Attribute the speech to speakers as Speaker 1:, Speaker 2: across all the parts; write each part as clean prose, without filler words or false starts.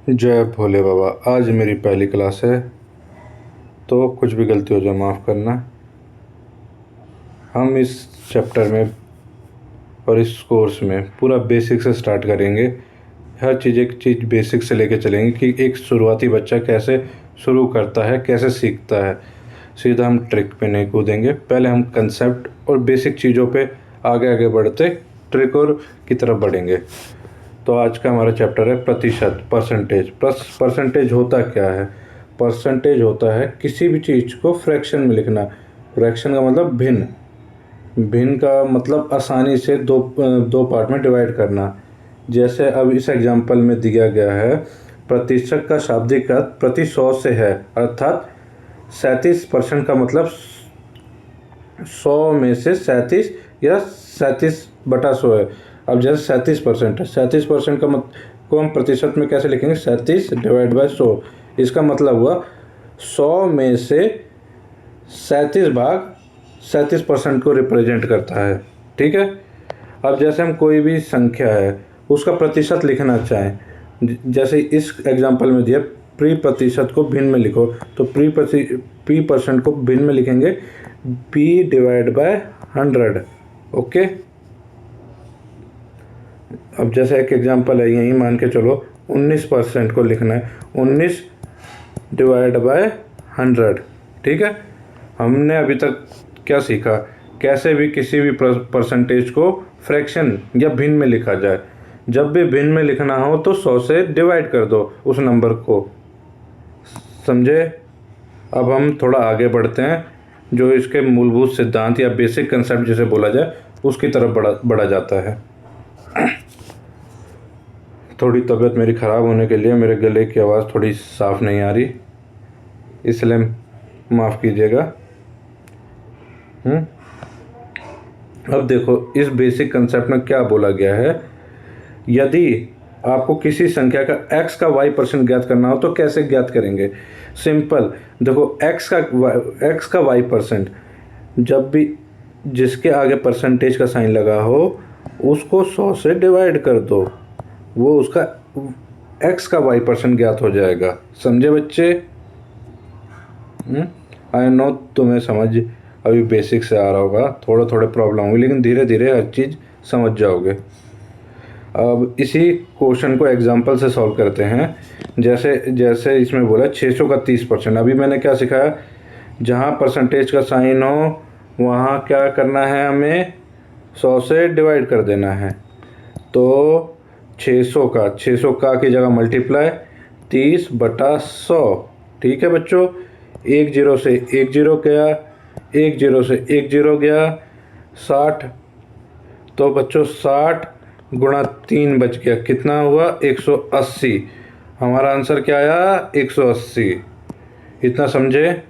Speaker 1: जय भोले बाबा। आज मेरी पहली क्लास है, तो कुछ भी गलती हो जाए माफ़ करना। हम इस चैप्टर में और इस कोर्स में पूरा बेसिक से स्टार्ट करेंगे। हर चीज़ एक चीज़ बेसिक से लेके चलेंगे कि एक शुरुआती बच्चा कैसे शुरू करता है, कैसे सीखता है। सीधा हम ट्रिक पे नहीं कूदेंगे, पहले हम कंसेप्ट और बेसिक चीज़ों पे आगे आगे बढ़ते ट्रिक और की तरफ बढ़ेंगे। तो आज का हमारा चैप्टर है प्रतिशत, परसेंटेज। परसेंटेज होता क्या है? परसेंटेज होता है किसी भी चीज़ को फ्रैक्शन में लिखना। फ्रैक्शन का मतलब भिन्न, भिन्न का मतलब आसानी से दो पार्ट में डिवाइड करना। जैसे अब इस एग्जांपल में दिया गया है, प्रतिशत का शाब्दिक अर्थ प्रति 100 से है, अर्थात 37% का मतलब 100 में से 37 या 37/100 है। अब जैसे 37% है, 37% का को हम प्रतिशत में कैसे लिखेंगे? 37/100। इसका मतलब हुआ 100 में से 37% को रिप्रेजेंट करता है। ठीक है। अब जैसे हम कोई भी संख्या है उसका प्रतिशत लिखना चाहें, जैसे इस एग्जांपल में दिया प्री प्रतिशत को भिन्न में लिखो, तो प्री परसेंट को भिन्न में लिखेंगे p/100। ओके। अब जैसे एक एग्जांपल है, यही मान के चलो 19% को लिखना है, 19/100। ठीक है। हमने अभी तक क्या सीखा? कैसे भी किसी भी परसेंटेज को फ्रैक्शन या भिन्न में लिखा जाए। जब भी भिन्न में लिखना हो तो 100 से डिवाइड कर दो उस नंबर को। समझे? अब हम थोड़ा आगे बढ़ते हैं, जो इसके मूलभूत सिद्धांत या बेसिक कंसेप्ट जिसे बोला जाए उसकी तरफ बढ़ा जाता है। थोड़ी तबीयत मेरी ख़राब होने के लिए मेरे गले की आवाज़ थोड़ी साफ़ नहीं आ रही, इसलिए माफ़ कीजिएगा। अब देखो इस बेसिक कंसेप्ट में क्या बोला गया है। यदि आपको किसी संख्या का x का y% ज्ञात करना हो तो कैसे ज्ञात करेंगे? सिंपल। देखो x का y%, जब भी जिसके आगे परसेंटेज का साइन लगा हो उसको 100 से डिवाइड कर दो, वो उसका x का y% ज्ञात हो जाएगा। समझे बच्चे? आई नो तुम्हें समझ अभी बेसिक से आ रहा होगा, थोड़े थोड़े प्रॉब्लम होगी, लेकिन धीरे धीरे हर चीज़ समझ जाओगे। अब इसी क्वेश्चन को एग्जांपल से सॉल्व करते हैं। जैसे इसमें बोला 600 का 30%। अभी मैंने क्या सिखाया? जहाँ परसेंटेज का साइन हो वहाँ क्या करना है, हमें 100 से डिवाइड कर देना है। तो 600 का की जगह मल्टीप्लाई 30/100। ठीक है बच्चों। 1 0 से 1 0 गया, 1 0 से 1 0 गया, 60। तो बच्चों 60 गुणा 3 बच गया, कितना हुआ? 180। हमारा आंसर क्या आया? 180। इतना समझे?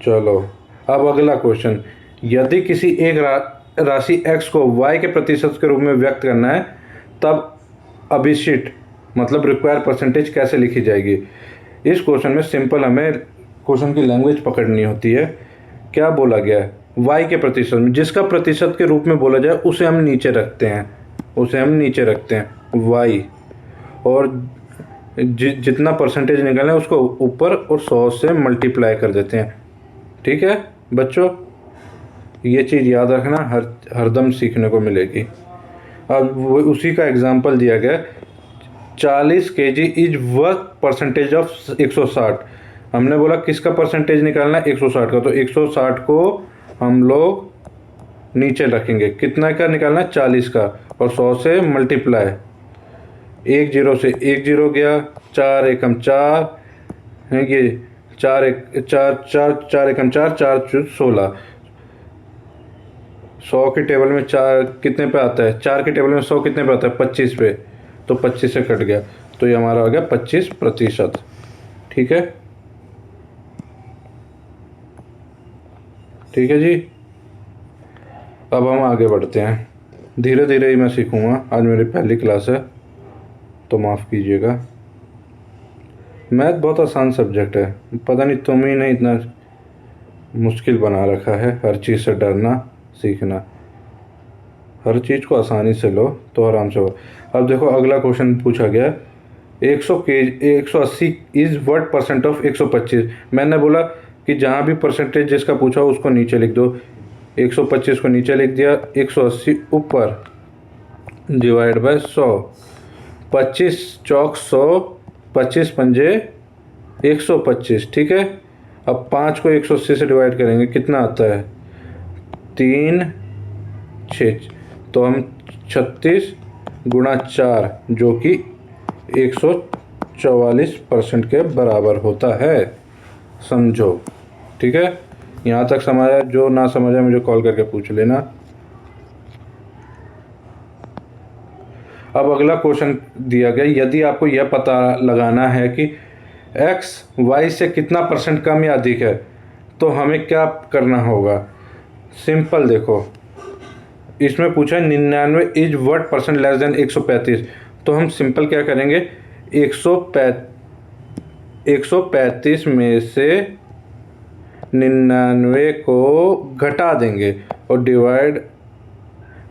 Speaker 1: चलो अब अगला क्वेश्चन। यदि किसी एक राशि x को y के प्रतिशत के रूप में व्यक्त करना है, तब अभिशिष्ट मतलब रिक्वायर परसेंटेज कैसे लिखी जाएगी? इस क्वेश्चन में सिंपल हमें क्वेश्चन की लैंग्वेज पकड़नी होती है। क्या बोला गया है? y के प्रतिशत में, जिसका प्रतिशत के रूप में बोला जाए उसे हम नीचे रखते हैं y, और जितना परसेंटेज निकालना है उसको ऊपर और 100 से मल्टीप्लाई कर देते हैं। ठीक है बच्चों, ये चीज़ याद रखना, हरदम सीखने को मिलेगी। अब वो उसी का एग्जांपल दिया गया, 40 kg is worth percentage of 160। हमने बोला किसका परसेंटेज निकालना है? 160 का। तो 160 को हम लोग नीचे रखेंगे, कितना का निकालना है? 40 का, और 100 से मल्टीप्लाई। 1 0 से 1 0 गया, 4 एकम 4 है, ये 4 एकम 4, 4 16। 100 के टेबल में 4 कितने पे आता है? 4 के टेबल में 100 कितने पे आता है? 25 पे। तो 25 से कट गया, तो ये हमारा आ गया 25%। ठीक है, ठीक है जी। अब हम आगे बढ़ते हैं, धीरे धीरे ही मैं सीखूँगा। आज मेरी पहली क्लास है तो माफ़ कीजिएगा। मैथ बहुत आसान सब्जेक्ट है, पता नहीं तुम ही ने इतना मुश्किल बना रखा है। हर चीज़ से डरना सीखना, हर चीज़ को आसानी से लो तो आराम से हो। अब देखो अगला क्वेश्चन पूछा गया 180 इज़ व्हाट परसेंट ऑफ 125। मैंने बोला कि जहाँ भी परसेंटेज जिसका पूछा हो उसको नीचे लिख दो। 125 को नीचे लिख दिया, 180 ऊपर, डिवाइड बाय 100। 25 चौक 100, 25 पंजे 125, ठीक है। अब 5 को 180 से डिवाइड करेंगे, कितना आता है? 3 6, तो हम 36 गुणा 4 जो कि 144% के बराबर होता है। समझो, ठीक है। यहाँ तक समझा? जो ना समझा मुझे कॉल करके पूछ लेना। अब अगला क्वेश्चन दिया गया, यदि आपको यह पता लगाना है कि x y से कितना परसेंट कम या अधिक है तो हमें क्या करना होगा? सिंपल देखो, इसमें पूछा है 99 is what percent less than 135। तो हम सिंपल क्या करेंगे, 135 में से 99 को घटा देंगे और डिवाइड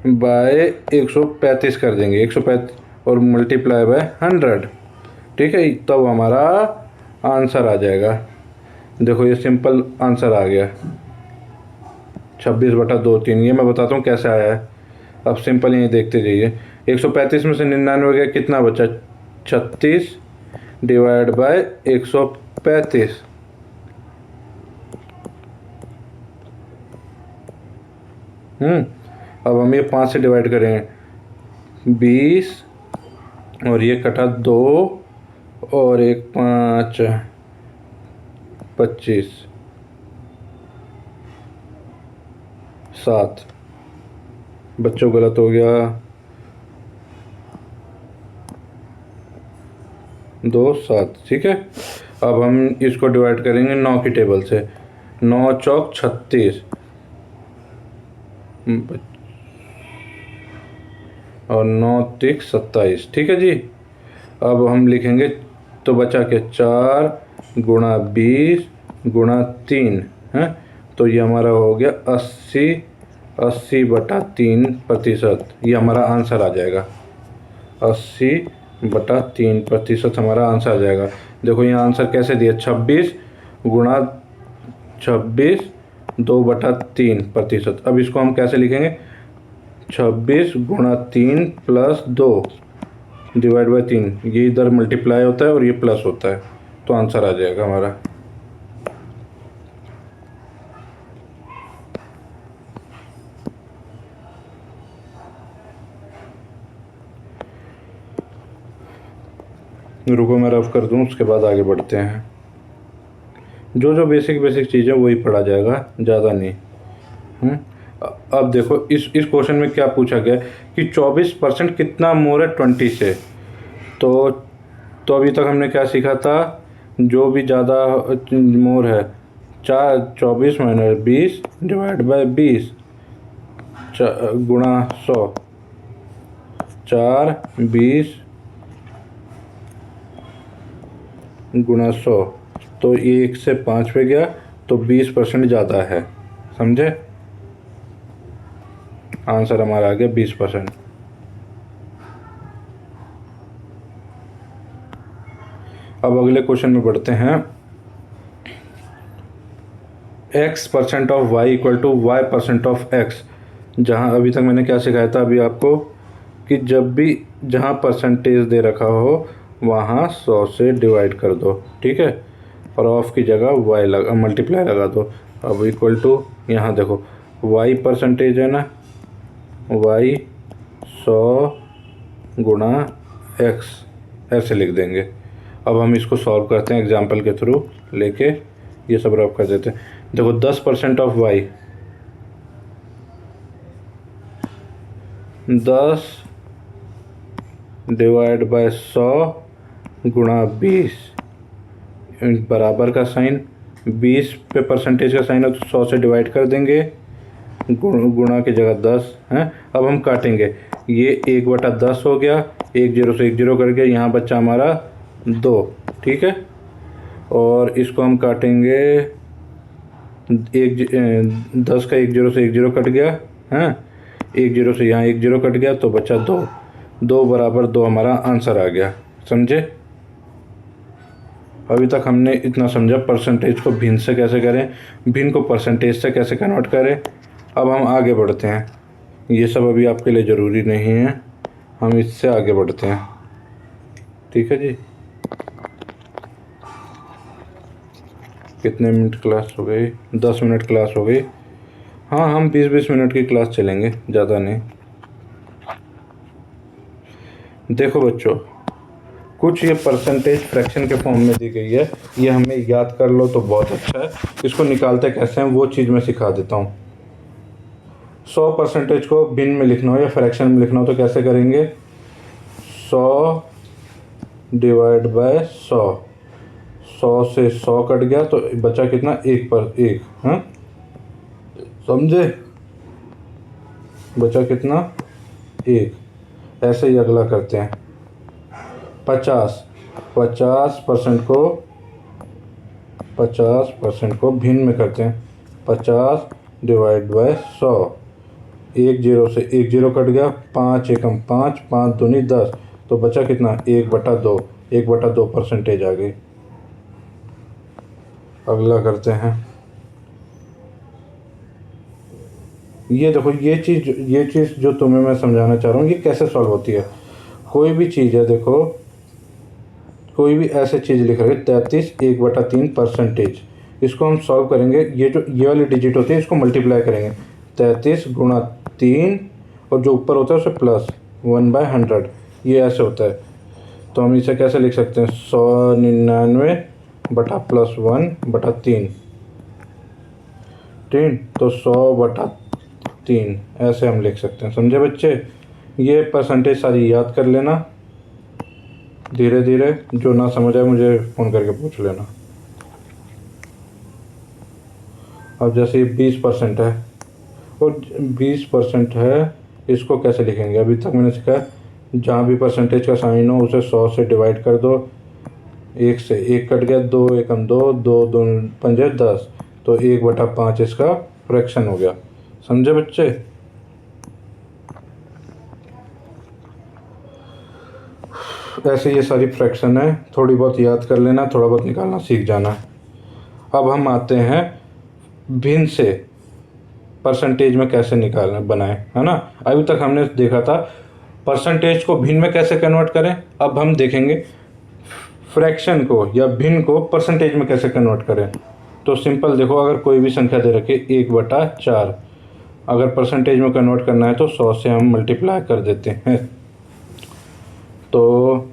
Speaker 1: बाय 135 कर देंगे, 135 और मल्टीप्लाई बाय 100, ठीक है। तब हमारा आंसर आ जाएगा। देखो ये सिंपल आंसर आ गया 26/2/3। ये मैं बताता हूँ कैसे आया है। अब सिंपल ये देखते जाइए, 135 में से 99 गया, कितना बचा? 36 डिवाइड बाय 135। अब हम ये 5 से डिवाइड करें, 20 और ये कटा 2 और 1 5 25 7। बच्चों गलत हो गया, 2 7, ठीक है। अब हम इसको डिवाइड करेंगे 9 की टेबल से, 9 चौक 36 और 9 तिक 27, ठीक है जी। अब हम लिखेंगे तो बचा के 4 गुणा 20 गुणा 3 है, तो ये हमारा हो गया 80/3%। ये हमारा आंसर आ जाएगा, 80/3% हमारा आंसर आ जाएगा। देखो ये आंसर कैसे दिया, 26 गुणा 26 2/3%। अब इसको हम कैसे लिखेंगे, 26 गुणा 3 प्लस 2 डिवाइड बाई 3। ये इधर मल्टीप्लाई होता है और ये प्लस होता है, तो आंसर आ जाएगा हमारा। रुको मैं रफ कर दूं, उसके बाद आगे बढ़ते हैं। जो बेसिक चीज़ें वही पढ़ा जाएगा, ज़्यादा नहीं। अब देखो इस क्वेश्चन में क्या पूछा गया कि 24% कितना मोर है 20 से। तो अभी तक हमने क्या सीखा था, जो भी ज़्यादा मोर है 24 माइनस 20 डिवाइड बाय 20 गुणा 100, 4 20 गुणा 100, तो 1 से 5 पे गया तो 20% ज़्यादा है। समझे, आंसर हमारा आ गया 20%। अब अगले क्वेश्चन में बढ़ते हैं। x% of y equal to y% of x। जहाँ अभी तक मैंने क्या सिखाया था अभी आपको कि जब भी जहाँ परसेंटेज दे रखा हो वहाँ 100 से डिवाइड कर दो, ठीक है, और ऑफ की जगह y मल्टीप्लाई लगा दो। अब इक्वल टू, यहाँ देखो y परसेंटेज है ना, y 100 गुणा x ऐसे लिख देंगे। अब हम इसको सॉल्व करते हैं एग्जाम्पल के थ्रू लेके, ये सब रफ कर देते हैं। देखो 10% ऑफ y, 10 डिवाइड बाय 100 गुणा 20, बराबर का साइन, 20 पे परसेंटेज का साइन है तो 100 से डिवाइड कर देंगे, गुणा की जगह 10 है। अब हम काटेंगे, ये 1/10 हो गया, 1 0 से 1 0 कर गया, यहाँ बच्चा हमारा 2, ठीक है। और इसको हम काटेंगे, 10 का 1 0 से 1 0 कट गया है, 1 0 से यहाँ 1 0 कट गया तो बचा 2, 2 बराबर 2 हमारा आंसर आ गया। समझे? अभी तक हमने इतना समझा परसेंटेज को भिन्न से कैसे करें, भिन्न को परसेंटेज से कैसे कन्वर्ट करें। अब हम आगे बढ़ते हैं। ये सब अभी आपके लिए ज़रूरी नहीं है, हम इससे आगे बढ़ते हैं। ठीक है जी। कितने मिनट क्लास हो गई? 10 मिनट क्लास हो गई। हाँ, हम 20-20 मिनट की क्लास चलेंगे, ज़्यादा नहीं। देखो बच्चों, कुछ ये परसेंटेज फ्रैक्शन के फॉर्म में दी गई है, ये हमें याद कर लो तो बहुत अच्छा है। इसको निकालते कैसे हैं वो चीज़ मैं सिखा देता हूँ। 100% को भिन्न में लिखना हो या फ्रैक्शन में लिखना हो तो कैसे करेंगे? 100 डिवाइड बाय 100। 100 से 100 कट गया तो बचा कितना? 1 पर 1। हाँ, समझे? बचा कितना? 1। ऐसे ही अगला करते हैं। 50% को भिन्न में करते हैं। 50 डिवाइड बाय 100। 1 0 से 1 0 कट गया। 5 एकम 5, 5 दूनी 10, तो बचा कितना? 1/2। 1/2% आ गई। अगला करते हैं। ये देखो, ये चीज़ जो तुम्हें मैं समझाना चाह रहा हूँ, ये कैसे सॉल्व होती है। कोई भी चीज़ है, देखो कोई भी ऐसे चीज़ लिख रहे हैं 33 1/3%। इसको हम सॉल्व करेंगे। ये वाली डिजिट होती है, इसको मल्टीप्लाई करेंगे। 33 गुणा 3 और जो ऊपर होता है उसे प्लस 1/100। ये ऐसे होता है। तो हम इसे कैसे लिख सकते हैं? 199 बटा प्लस 1/3। ठीक, तो 100/3 ऐसे हम लिख सकते हैं। समझे बच्चे? ये परसेंटेज सारी याद कर लेना धीरे धीरे। जो ना समझ आए मुझे फ़ोन करके पूछ लेना। अब जैसे ये 20% है और 20% है, इसको कैसे लिखेंगे? अभी तक मैंने सिखाया, जहाँ भी परसेंटेज का साइन हो उसे 100 से डिवाइड कर दो। 1 से 1 कट गया। 2 एकम 2, 2 2 पंजे 10, तो 1/5 इसका फ्रैक्शन हो गया। समझे बच्चे? ऐसे ये सारी फ्रैक्शन है, थोड़ी बहुत याद कर लेना, थोड़ा बहुत निकालना सीख जाना। अब हम आते हैं भिन्न से परसेंटेज में कैसे निकालना बनाए, है ना। अभी तक हमने देखा था परसेंटेज को भिन्न में कैसे कन्वर्ट करें। अब हम देखेंगे फ्रैक्शन को या भिन्न को परसेंटेज में कैसे कन्वर्ट करें। तो सिंपल देखो, अगर कोई भी संख्या दे रखी 1/4, अगर परसेंटेज में कन्वर्ट करना है तो 100 से हम मल्टीप्लाई कर देते हैं। तो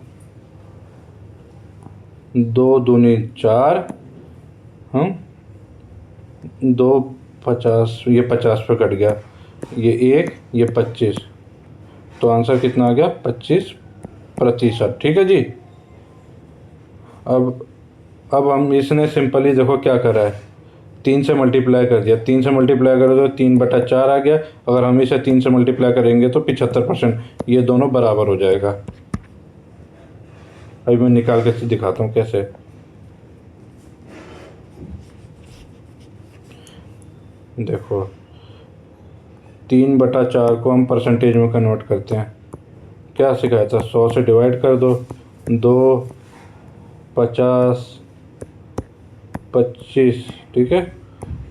Speaker 1: 2 दूनी 4, हम 2 50, ये 50 पे कट गया। ये 1, ये 25, तो आंसर कितना आ गया? 25%। ठीक है जी। अब हम इसने सिंपली देखो क्या करा है, 3 से मल्टीप्लाई कर दिया। 3 से मल्टीप्लाई करो तो 3/4 आ गया। अगर हम इसे 3 से मल्टीप्लाई करेंगे तो 75%। ये दोनों बराबर हो जाएगा। अभी मैं निकाल के दिखाता हूँ कैसे। देखो, 3/4 को हम परसेंटेज में कन्वर्ट करते हैं। क्या सिखाया था? 100 से डिवाइड कर दो। 2 50 25, ठीक है,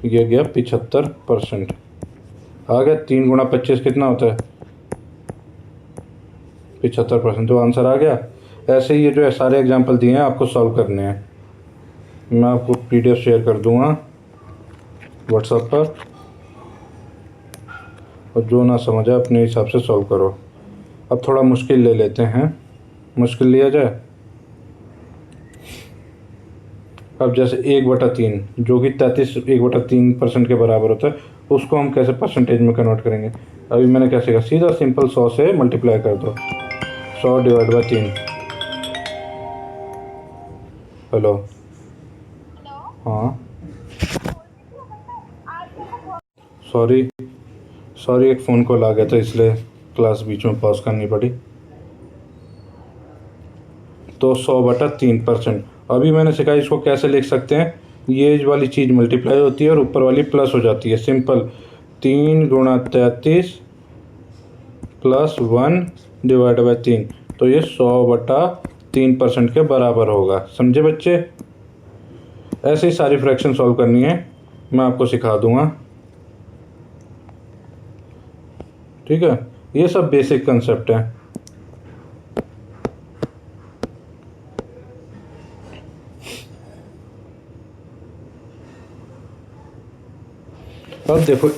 Speaker 1: ये गया 75%। आ गया। 3 गुणा 25 कितना होता है? 75%। तो आंसर आ गया। ऐसे ही ये जो सारे एग्जाम्पल दिए हैं आपको सॉल्व करने हैं। मैं आपको PDF शेयर कर दूंगा व्हाट्सएप पर, और जो ना समझ आए अपने हिसाब से सॉल्व करो। अब थोड़ा मुश्किल ले लेते हैं। मुश्किल लिया जाए। अब जैसे 1/3 जो कि 33 1/3% के बराबर होता है, उसको हम कैसे परसेंटेज में कन्वर्ट करेंगे? अभी मैंने कैसे कहा, सीधा सिंपल 100 से मल्टीप्लाई कर दो। 100 डिवाइड बाय 3। हेलो, हाँ, सॉरी एक फ़ोन कॉल आ गया था इसलिए क्लास बीच में पॉज करनी पड़ी। तो 100/3%। अभी मैंने सिखाया इसको कैसे लिख सकते हैं। ये वाली चीज़ मल्टीप्लाई होती है और ऊपर वाली प्लस हो जाती है। सिंपल 3 गुणा 33 प्लस 1/3, तो ये 100/3% के बराबर होगा। समझे बच्चे? ऐसे ही सारी फ्रैक्शन सॉल्व करनी है, मैं आपको सिखा दूंगा। ठीक है, ये सब बेसिक कंसेप्ट है। अब देखो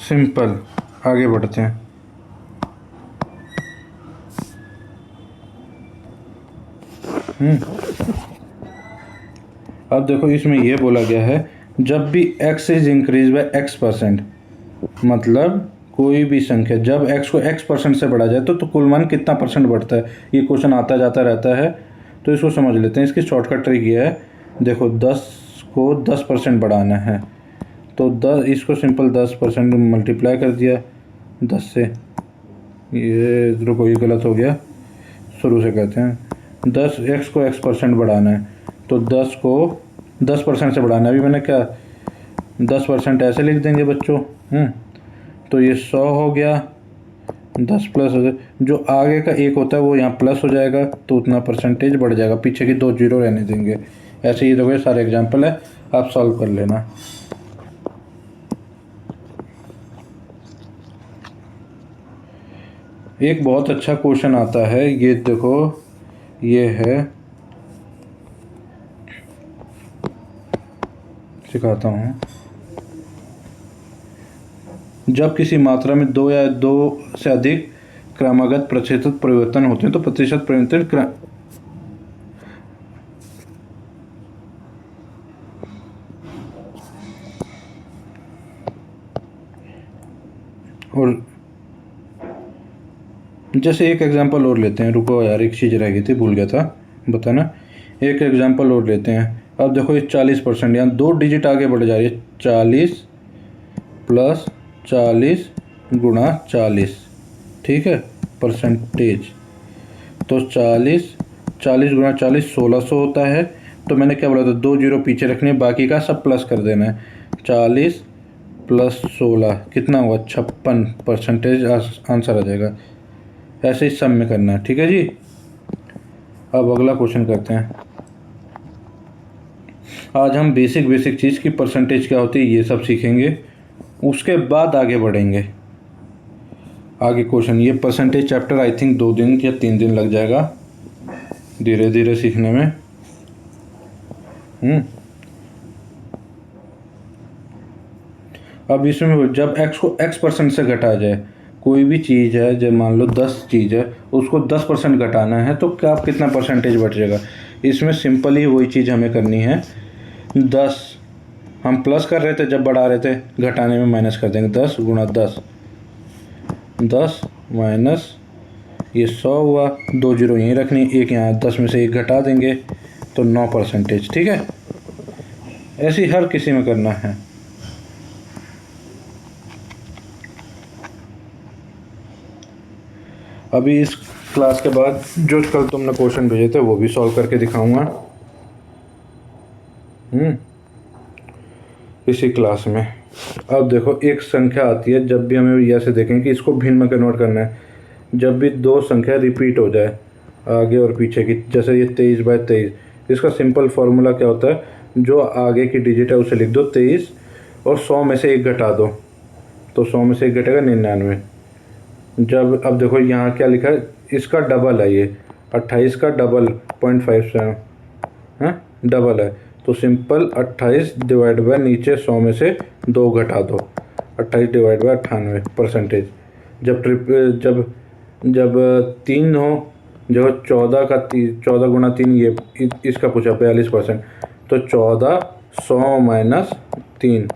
Speaker 1: सिंपल, आगे बढ़ते हैं। अब देखो इसमें यह बोला गया है, जब भी x is increase by x%, मतलब कोई भी संख्या जब x को x% से बढ़ा जाए तो कुल मान कितना परसेंट बढ़ता है। ये क्वेश्चन आता जाता रहता है, तो इसको समझ लेते हैं। इसकी शॉर्टकट ट्रिक ये है, देखो 10 को 10% बढ़ाना है, तो 10, इसको सिंपल 10% मल्टीप्लाई कर दिया 10 से। ये रुको, ये गलत हो गया, शुरू से कहते हैं। 10 x को x% बढ़ाना है, तो 10 को 10% से बढ़ाना है। अभी मैंने क्या 10% ऐसे लिख देंगे बच्चों। तो ये 100 हो गया, 10 प्लस जो आगे का 1 होता है वो यहाँ प्लस हो जाएगा, तो उतना परसेंटेज बढ़ जाएगा, पीछे की 2 जीरो रहने देंगे। ऐसे ही देखो, ये सारे एग्जाम्पल है, आप सॉल्व कर लेना। एक बहुत अच्छा क्वेश्चन आता है, ये देखो, ये है, सिखाता हूँ। जब किसी मात्रा में 2 या 2 से अधिक क्रमागत प्रतिशत परिवर्तन होते हैं तो प्रतिशत परिवर्तन और जैसे एक एग्जांपल और लेते हैं। रुको यार, एक चीज़ रह गई थी, भूल गया था बताना। एक एग्जांपल और लेते हैं। अब देखो ये 40%, यहाँ 2 डिजिट आगे बढ़ जा रही है। 40 प्लस 40 गुणा 40, ठीक है, परसेंटेज। तो 40 गुणा 40 1600 होता है। तो मैंने क्या बोला था, 2 जीरो पीछे रखने, बाकी का सब प्लस कर देना है। 40 प्लस 16 कितना हुआ, 56% आंसर आ जाएगा। ऐसे ही सब में करना है, ठीक है जी। अब अगला क्वेश्चन करते हैं। आज हम बेसिक चीज़ की परसेंटेज क्या होती है ये सब सीखेंगे, उसके बाद आगे बढ़ेंगे। आगे क्वेश्चन, ये परसेंटेज चैप्टर आई थिंक 2 दिन या 3 दिन लग जाएगा धीरे धीरे सीखने में। अब इसमें जब x को x% से घटा जाए, कोई भी चीज़ है, जब मान लो 10 चीज़ है, उसको 10% घटाना है, तो क्या कितना परसेंटेज बढ़ जाएगा। इसमें सिंपल ही वही चीज़ हमें करनी है। 10 हम प्लस कर रहे थे जब बढ़ा रहे थे, घटाने में माइनस कर देंगे। 10 गुणा 10, 10 माइनस ये 100 हुआ, 2 जीरो यहीं रखनी, एक यहाँ, 10 में से 1 घटा देंगे तो 9%, ठीक है। ऐसे ही हर किसी में करना है। अभी इस क्लास के बाद जो कल तुमने क्वेश्चन भेजे थे वो भी सॉल्व करके दिखाऊंगा इसी क्लास में। अब देखो, एक संख्या आती है, जब भी हमें ऐसे देखें कि इसको भिन्न में कन्वर्ट करना है, जब भी 2 संख्या रिपीट हो जाए आगे और पीछे की, जैसे ये 23/23, इसका सिंपल फार्मूला क्या होता है, जो आगे की डिजिट है उसे लिख दो 23 और 100 में से 1 घटा दो, तो 100 में से 1 घटेगा 99। जब अब देखो यहाँ क्या लिखा है, इसका डबल है, ये 28 का डबल 0.57 है, डबल है, तो सिंपल 28 डिवाइड बाय नीचे 100 में से 2 घटा दो, 28 डिवाइड बाय 98%। जब 3 हो, जो 14 का 14 गुणा 3, ये इसका पूछा 42%, तो 14 100 माइनस 3,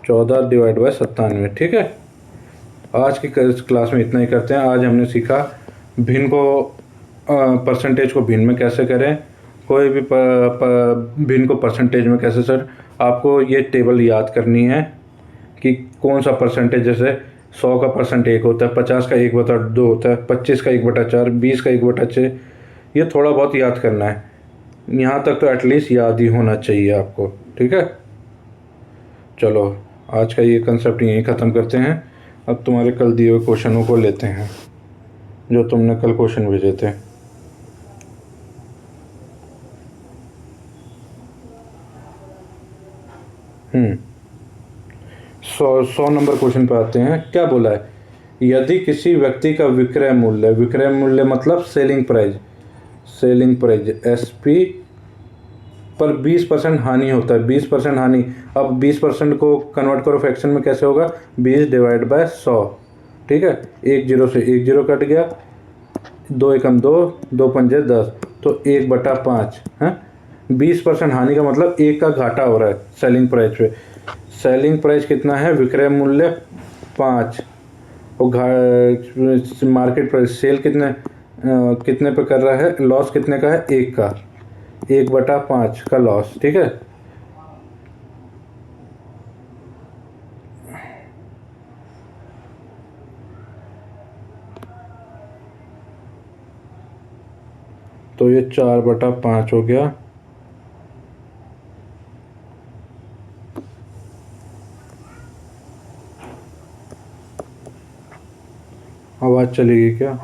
Speaker 1: 14 डिवाइड बाय 97, ठीक है। आज की क्लास में इतना ही करते हैं। आज हमने सीखा भिन्न को परसेंटेज को भिन्न में कैसे करें, कोई भी भिन्न को परसेंटेज में कैसे। सर आपको ये टेबल याद करनी है कि कौन सा परसेंटेज, जैसे 100 का परसेंट 1 होता है, 50 का 1/2 होता है, 25 का 1/4, 20 का 1/6, ये थोड़ा बहुत याद करना है। यहाँ तक तो एटलीस्ट याद ही होना चाहिए आपको, ठीक है। चलो आज का ये कंसेप्ट यहीं ख़त्म करते हैं। अब तुम्हारे कल दिए हुए क्वेश्चनों को लेते हैं, जो तुमने कल क्वेश्चन भेजे थे। हम्म 100 नंबर क्वेश्चन पे आते हैं। क्या बोला है? यदि किसी व्यक्ति का विक्रय मूल्य मतलब सेलिंग प्राइस एसपी पर 20% हानि होता है, 20% हानि। अब 20% को कन्वर्ट करो फ्रैक्शन में, कैसे होगा? 20 डिवाइड बाय 100। ठीक है, एक जीरो से एक जीरो कट गया, दो एकम दो, दो पंजे 10, तो 1/5 है। 20% हानि का मतलब एक का घाटा हो रहा है सेलिंग प्राइस पे। सेलिंग प्राइस कितना है? विक्रय मूल्य 5, और मार्केट प्राइस सेल कितने पे कर रहा है? लॉस कितने का है? एक का, 1/5 का लॉस। ठीक है, तो ये 4/5 हो गया। आवाज़ चलेगी क्या?